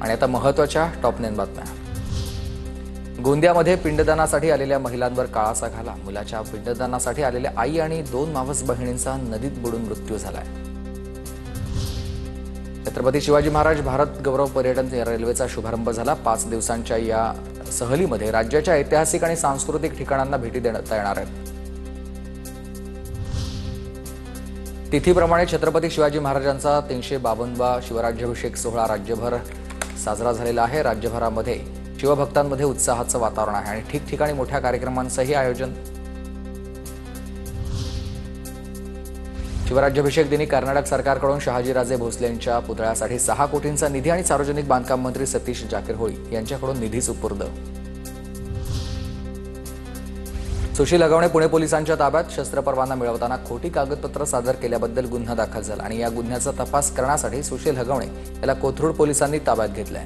आणि आता महत्त्वाच्या टॉप 9 बातम्या। गोंदियामध्ये पिंडदानासाठी आलेल्या महिलांवर काळाचा घाला। मुलाच्या पिंडदानासाठी आलेल्या आई आणि 2 मावस बहिणींचा नदीत बुडून मृत्यू झालाय। छत्रपती शिवाजी महाराज भारत गौरव पर्यटन रेल्वेचा शुभारंभ झाला। 5 दिवसांच्या या सहलीमध्ये राज्याच्या ऐतिहासिक आणि सांस्कृतिक ठिकाणांना भेटी देण्यात येणार आहेत। तिथीप्रमाणे छत्रपती शिवाजी महाराजांचा 352वा शिवराज्याभिषेक सोहळा राज्यभर साजरा झालेला आहे। राज्यभरामध्ये शिवभक्तांमध्ये उत्साहाचं वातावरण आहे आणि ठिकठिकाणी मोठ्या कार्यक्रमांचंही आयोजन। शिवराज्याभिषेक दिनी कर्नाटक सरकारकडून शहाजीराजे भोसले यांच्या पुतळ्यासाठी 6 कोटींचा निधी आणि सार्वजनिक बांधकाम मंत्री सतीश जाकीरहोळी यांच्याकडून निधी सुपूर्द। सुशील हगवणे पुणे पोलिसांच्या ताब्यात। शस्त्र परवाना मिळवताना खोटी कागदपत्र सादर केल्याबद्दल गुन्हा दाखल झाला आणि या गुन्ह्याचा तपास करण्यासाठी सुशील हगवणे याला कोथरूड पोलिसांनी ताब्यात घेतलंय।